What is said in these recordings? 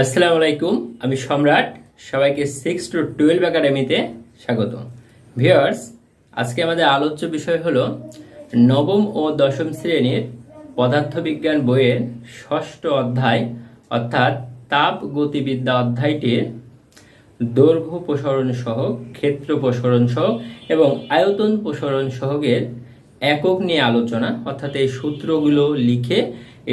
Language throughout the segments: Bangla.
আসসালামু আলাইকুম, আমি সম্রাট। সবাইকে 6 to 12 একাডেমিতে স্বাগত। ভিউয়ার্স, আজকে আমাদের আলোচ্য বিষয় হলো নবম ও দশম শ্রেণীর পদার্থবিজ্ঞান বইয়ের ষষ্ঠ অধ্যায় অর্থাৎ তাপ গতিবিদ্যা অধ্যায়টির দৈর্ঘ্য প্রসারণ সহগ, ক্ষেত্র প্রসারণ সহগ এবং আয়তন প্রসারণ সহগের একক নিয়ে আলোচনা। অর্থাৎ এই সূত্রগুলো লিখে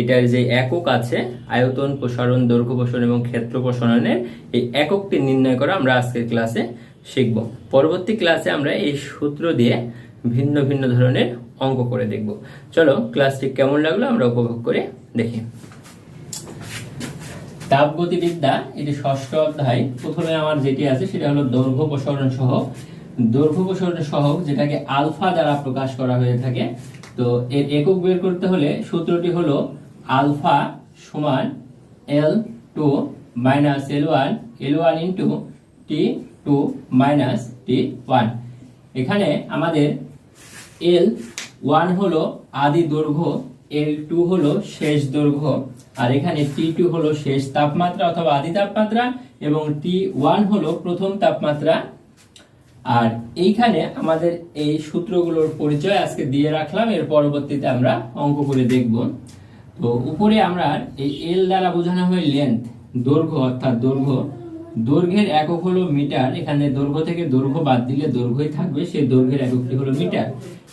এটার যে একক আছে আয়তন প্রসারণ, দৈর্ঘ্য প্রসারণ এবং ক্ষেত্র প্রসারণের এই এককটি নির্ণয় করা আমরা আজকের ক্লাসে শিখব। পরবর্তী ক্লাসে আমরা এই সূত্র দিয়ে ভিন্ন ভিন্ন ধরনের অঙ্ক করে দেখব। চলো, ক্লাসটি কেমন লাগলো আমরা উপভোগ করে দেখি। তাপগতিবিদ্যা এটি ষষ্ঠ অধ্যায়। প্রথমে আমার যেটি আছে সেটা হলো দৈর্ঘ্য প্রসারণ সহগ। দৈর্ঘ্য প্রসারণ সহগ যেটাকে আলফা দ্বারা প্রকাশ করা হয়ে থাকে। তো এর একক বের করতে হলে সূত্রটি হলো আলফা সমান L2 minus L1 into T2 minus T1। এখানে আমাদের L1 হলো আদি দৈর্ঘ্য, L2 হলো শেষ দৈর্ঘ্য, আর এখানে T2 হলো শেষ তাপমাত্রা অথবা আদি তাপমাত্রা এবং T1 হলো প্রথম তাপমাত্রা। আর এইখানে আমাদের এই সূত্রগুলোর পরিচয় আজকে দিয়ে রাখলাম, এর পরবর্তীতে আমরা অঙ্ক করে দেখব। তো উপরে আমরা এই এল দ্বারা বোঝানো হয় লেন্থ, দৈর্ঘ্য, অর্থাৎ দৈর্ঘ্যের একক হলো মিটার। এখানে দৈর্ঘ্য থেকে দৈর্ঘ্য বাদ দিলে দৈর্ঘ্যই থাকবে, সেই দৈর্ঘ্যের এককটি হলো মিটার।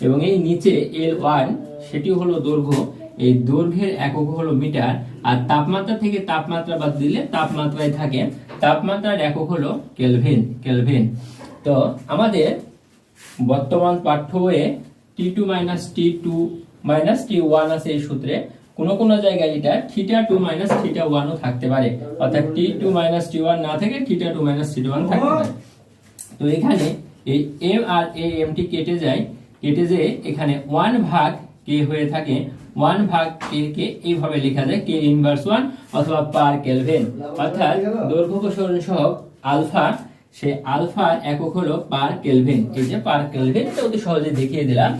এবং এই নিচে L1 সেটি হলো দৈর্ঘ্য, এই দৈর্ঘ্যের একক হলো মিটার। আর তাপমাত্রা থেকে তাপমাত্রা বাদ দিলে তাপমাত্রায় থাকে, তাপমাত্রার একক হলো কেলভিন। তো আমাদের বর্তমান পাঠ্য বইয়ে T2 মাইনাস T1 আছে এই সূত্রে। কোন জায়গায় এটা θ2 মাইনাস θ1 ও থাকতে পারে, অর্থাৎ T2 মাইনাস T1 না থেকে θ2 মাইনাস θ1 থাকতে পারে। তো এখানে এই m আর m টি কেটে যায়, এখানে 1 ভাগ k হয়ে থাকে। 1 ভাগ k কে এইভাবে লেখা যায় k ইনভার্স 1 অথবা পার কেলভিন। অর্থাৎ দৈর্ঘ্য প্রসারণ সহগ আলফা, সেই আলফার একক হলো পার কেলভিন। এই যে পার কেলভিন, এটা অতি সহজে দেখিয়ে দিলাম।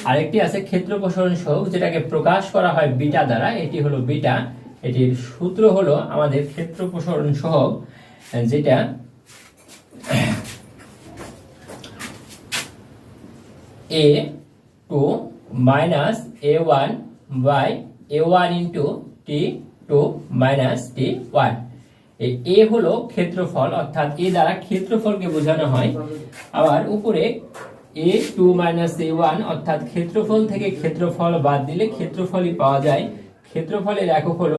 আরেকটি আছে ক্ষেত্র প্রসারণ সহগ, যেটাকে প্রকাশ করা হয় বিটা দ্বারা, এটি হলো বিটা। এটির সূত্র হলো আমাদের ক্ষেত্র প্রসারণ সহগ, যেটা A2 minus A1 by A1 into T2 minus T1। এই এ হলো ক্ষেত্রফল, অর্থাৎ এ দ্বারা ক্ষেত্রফলকে বোঝানো হয়। আবার উপরে A2 মাইনাস A1 অর্থাৎ ক্ষেত্রফল থেকে ক্ষেত্রফল বাদ দিলে ক্ষেত্রফলই পাওয়া যায়। ক্ষেত্রফলের একক হলো